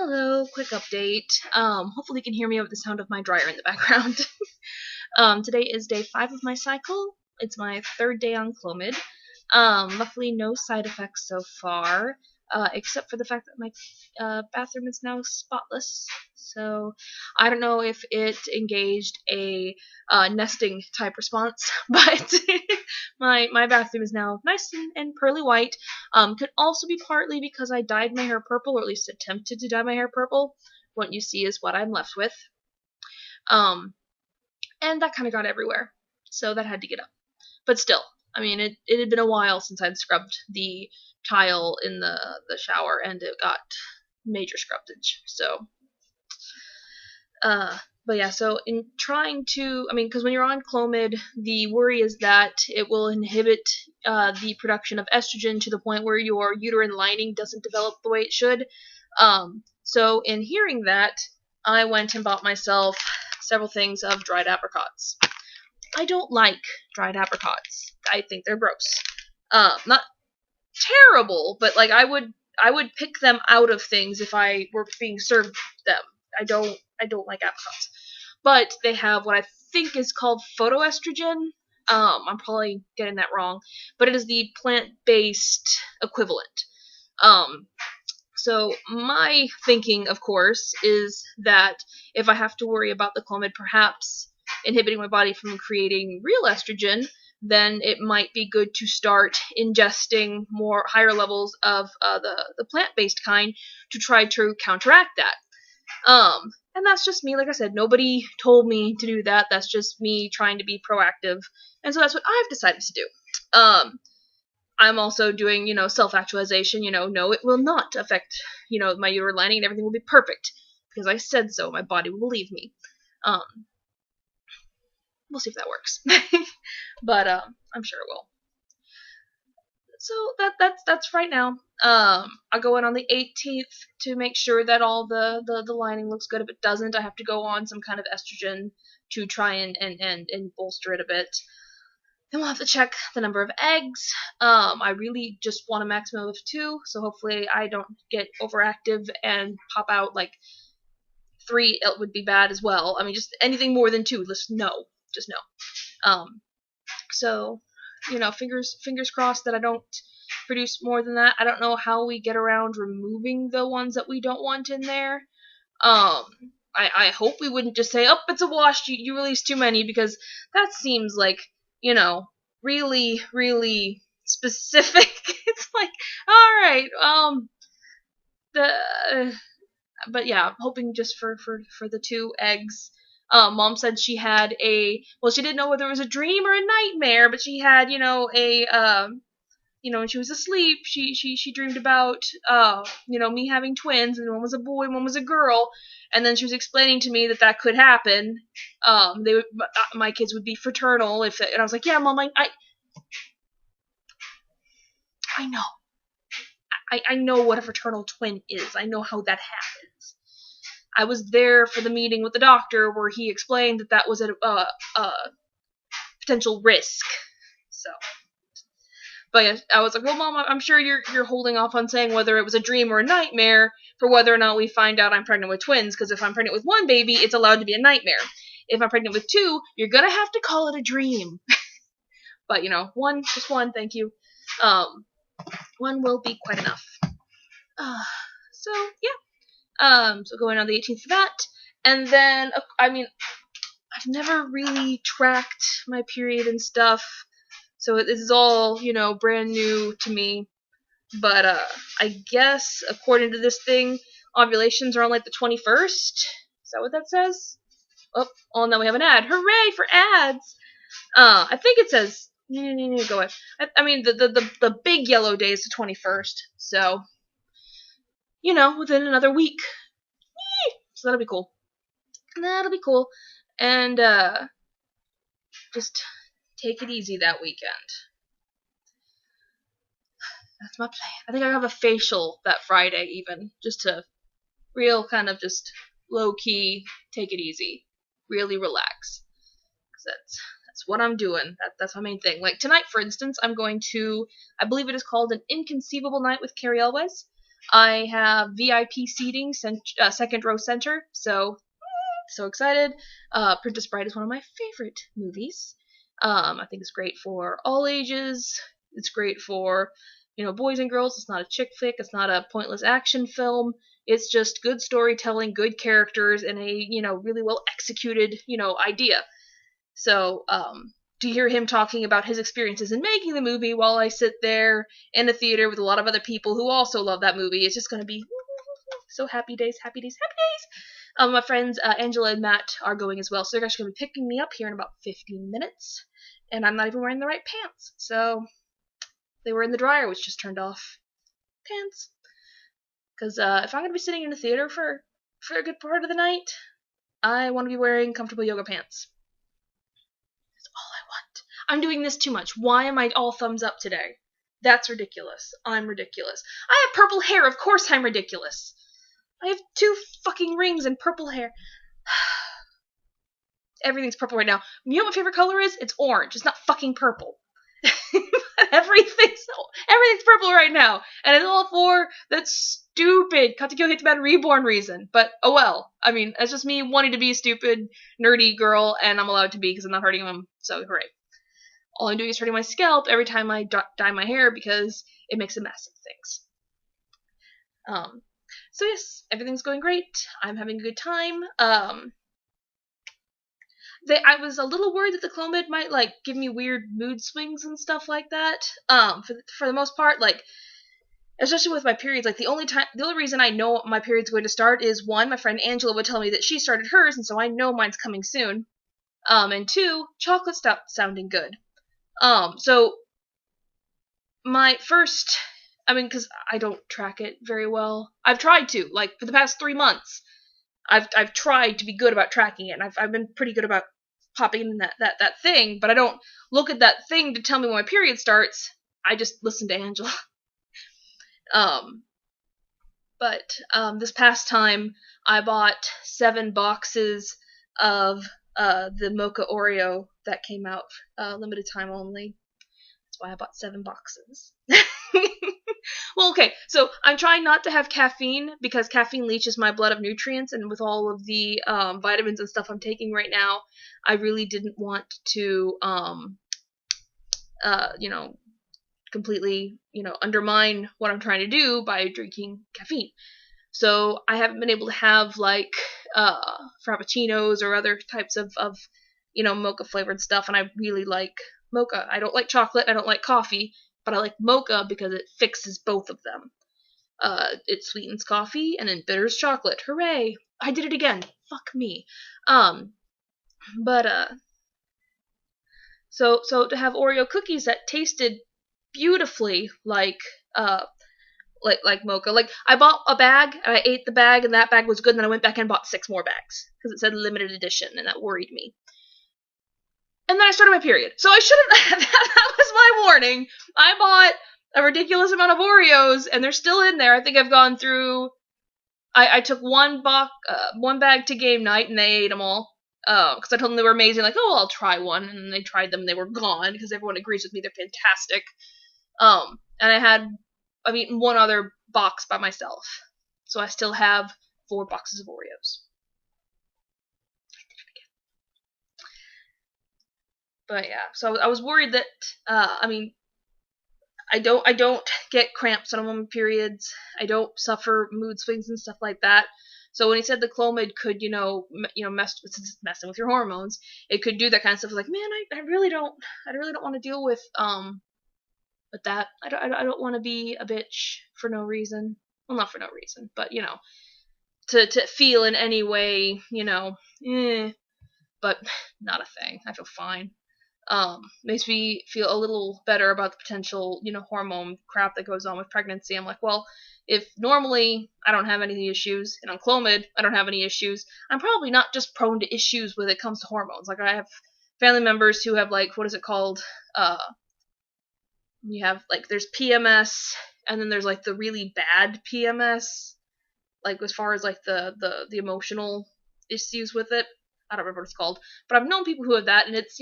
Hello, quick update. Hopefully you can hear me over the sound of my dryer in the background. Today is day 5 of my cycle. It's my 3rd day on Clomid. Luckily no side effects so far, except for the fact that my bathroom is now spotless. So I don't know if it engaged a nesting type response, but my bathroom is now nice and pearly white. Could also be partly because I dyed my hair purple, or at least attempted to dye my hair purple. What you see is what I'm left with. And that kind of got everywhere, so that had to get up. But still, I mean, it had been a while since I'd scrubbed the tile in the shower, and it got major scrubbage. So, but yeah, so in trying to, I mean, because when you're on Clomid, the worry is that it will inhibit the production of estrogen to the point where your uterine lining doesn't develop the way it should. So in hearing that, I went and bought myself several things of dried apricots. I don't like dried apricots. I think they're gross. Not terrible, but like I would pick them out of things if I were being served them. I don't like apricots. But they have what I think is called phytoestrogen. I'm probably getting that wrong, but it is the plant-based equivalent. So my thinking, of course, is that if I have to worry about the Clomid perhaps inhibiting my body from creating real estrogen, then it might be good to start ingesting higher levels of the plant-based kind to try to counteract that. And that's just me. Like I said, nobody told me to do that. That's just me trying to be proactive. And so that's what I've decided to do. I'm also doing, self-actualization. No, it will not affect, my uterine lining, and everything will be perfect. Because I said so. My body will believe me. We'll see if that works. But I'm sure it will. So that's right now. I'll go in on the 18th to make sure that all the lining looks good. If it doesn't, I have to go on some kind of estrogen to try and bolster it a bit. Then we'll have to check the number of eggs. I really just want a maximum of 2, so hopefully I don't get overactive and pop out like 3. It would be bad as well. I mean, just anything more than 2, just no. So, fingers crossed that I don't produce more than that. I don't know how we get around removing the ones that we don't want in there. I hope we wouldn't just say, oh, it's a wash, you released too many, because that seems like, really, really specific. It's like, alright, but yeah, I'm hoping just for the 2 eggs. Mom said she had she didn't know whether it was a dream or a nightmare, but she had, when she was asleep, she dreamed about, me having twins, and one was a boy, one was a girl, and then she was explaining to me that could happen. My kids would be fraternal, and I was like, yeah, Mom, I know. I know what a fraternal twin is. I know how that happens. I was there for the meeting with the doctor where he explained that was a potential risk. So, but yeah, I was like, well, Mom, I'm sure you're holding off on saying whether it was a dream or a nightmare for whether or not we find out I'm pregnant with twins, because if I'm pregnant with 1 baby, it's allowed to be a nightmare. If I'm pregnant with 2, you're gonna have to call it a dream. But, just one, thank you. 1 will be quite enough. So, yeah. So going on the 18th for that. And then, I mean, I've never really tracked my period and stuff. So this is all, brand new to me. But, I guess, according to this thing, ovulations are on, like, the 21st. Is that what that says? Oh, now we have an ad. Hooray for ads! I think it says, go ahead. I mean, the big yellow day is the 21st. So, within another week. So that'll be cool. And, just take it easy that weekend. That's my plan. I think I have a facial that Friday, even. Just to real kind of just low-key take it easy. Really relax. Because that's what I'm doing. That's my main thing. Like tonight, for instance, I'm going to, I believe it is called An Inconceivable Night with Carrie Elwes. I have VIP seating, second row center, so excited. Princess Bride is one of my favorite movies. I think it's great for all ages. It's great for, boys and girls. It's not a chick flick. It's not a pointless action film. It's just good storytelling, good characters, and a, really well executed, idea. So, to hear him talking about his experiences in making the movie while I sit there in a theater with a lot of other people who also love that movie, it's just going to be so happy days, happy days, happy days. My friends Angela and Matt are going as well, so they're actually going to be picking me up here in about 15 minutes, and I'm not even wearing the right pants, so they were in the dryer, which just turned off. Pants. Because if I'm going to be sitting in the theater for a good part of the night, I want to be wearing comfortable yoga pants. That's all I want. I'm doing this too much. Why am I all thumbs up today? That's ridiculous. I'm ridiculous. I have purple hair. Of course I'm ridiculous. I have 2 fucking rings and purple hair. Everything's purple right now. You know what my favorite color is? It's orange. It's not fucking purple. Everything's purple right now. And it's all for that stupid Katekyo Hitman Reborn reason. But, oh well. I mean, that's just me wanting to be a stupid, nerdy girl, and I'm allowed to be because I'm not hurting them, so hooray. All I'm doing is hurting my scalp every time I dye my hair because it makes a mess of things. So yes, everything's going great. I'm having a good time. I was a little worried that the Clomid might give me weird mood swings and stuff like that. For the most part, especially with my periods, the only reason I know my period's going to start is 1, my friend Angela would tell me that she started hers, and so I know mine's coming soon. And 2, chocolate stopped sounding good. So my first, because I don't track it very well. I've tried to, for the past 3 months. I've tried to be good about tracking it, and I've been pretty good about popping in that thing, but I don't look at that thing to tell me when my period starts. I just listen to Angela. But this past time, I bought 7 boxes of the Mocha Oreo that came out, limited time only. That's why I bought 7 boxes. Well, okay, so I'm trying not to have caffeine because caffeine leaches my blood of nutrients, and with all of the vitamins and stuff I'm taking right now, I really didn't want to, completely, undermine what I'm trying to do by drinking caffeine. So I haven't been able to have, frappuccinos or other types of mocha flavored stuff, and I really like mocha. I don't like chocolate, I don't like coffee, but I like mocha because it fixes both of them. It sweetens coffee and embitters chocolate. Hooray! I did it again. Fuck me. So to have Oreo cookies that tasted beautifully like mocha. I bought a bag, and I ate the bag, and that bag was good, and then I went back and bought 6 more bags because it said limited edition, and that worried me. And then I started my period. So I shouldn't. That was my warning. I bought a ridiculous amount of Oreos, and they're still in there. I think I've gone through. I took one bag to game night, and they ate them all. Because I told them they were amazing. I'll try one, and they tried them, and they were gone because everyone agrees with me they're fantastic. And I've eaten 1 other box by myself, so I still have 4 boxes of Oreos. But yeah, so I was worried that, I don't get cramps when I'm on my periods. I don't suffer mood swings and stuff like that. So when he said the Clomid could, messing with your hormones, it could do that kind of stuff. Man, I really don't want to deal with that. I don't want to be a bitch for no reason. Well, not for no reason, but to feel in any way, but not a thing. I feel fine. Makes me feel a little better about the potential, hormone crap that goes on with pregnancy. I'm like, well, if normally I don't have any issues, and on Clomid I don't have any issues, I'm probably not just prone to issues when it comes to hormones. I have family members who have, what is it called? You have, there's PMS, and then there's, the really bad PMS, as far as, the emotional issues with it. I don't remember what it's called. But I've known people who have that, and it's,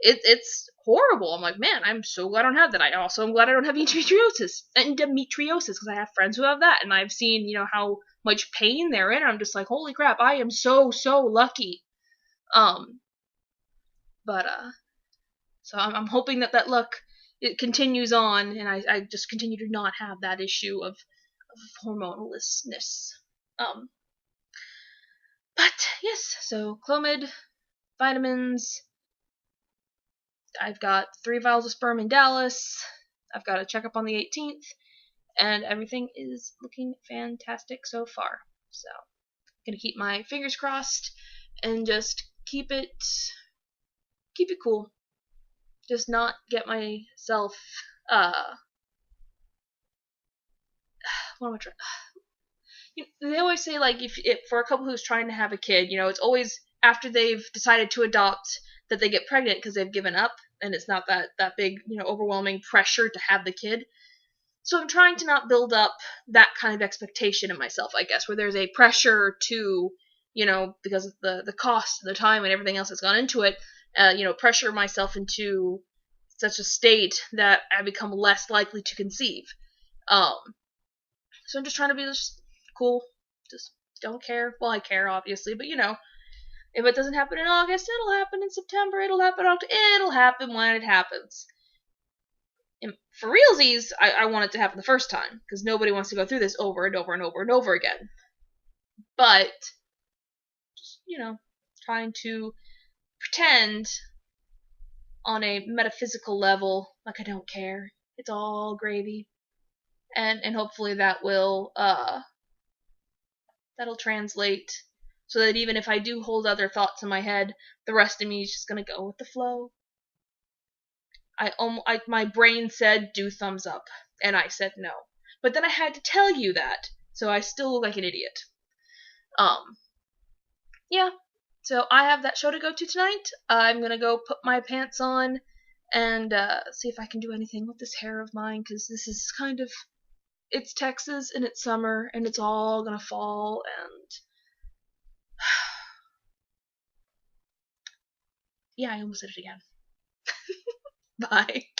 it's horrible. I'm like, man, I'm so glad I don't have that. I also am glad I don't have endometriosis because I have friends who have that, and I've seen, how much pain they're in. I'm just like, holy crap, I am so lucky. But so I'm hoping that luck it continues on, and I just continue to not have that issue of hormonalness. But yes, so Clomid, vitamins. I've got 3 vials of sperm in Dallas. I've got a checkup on the 18th, and everything is looking fantastic so far. So, gonna keep my fingers crossed and just keep it cool. Just not get myself what am I trying? They always say, like, if for a couple who's trying to have a kid, it's always after they've decided to adopt that they get pregnant because they've given up, and it's not that big, overwhelming pressure to have the kid. So I'm trying to not build up that kind of expectation in myself, I guess, where there's a pressure to, because of the cost, the time, and everything else that's gone into it, pressure myself into such a state that I become less likely to conceive. So I'm just trying to be just cool, just don't care. Well, I care, obviously, but if it doesn't happen in August, it'll happen in September, it'll happen when it happens. And for realsies, I want it to happen the first time, because nobody wants to go through this over and over and over and over again. But, just, trying to pretend on a metaphysical level like I don't care. It's all gravy. And hopefully that will, that'll translate so that even if I do hold other thoughts in my head, the rest of me is just gonna go with the flow. My brain said do thumbs up, and I said no. But then I had to tell you that, so I still look like an idiot. Yeah. So I have that show to go to tonight. I'm gonna go put my pants on and see if I can do anything with this hair of mine, because this is kind of, it's Texas and it's summer and it's all gonna fall, and yeah, I almost did it again. Bye.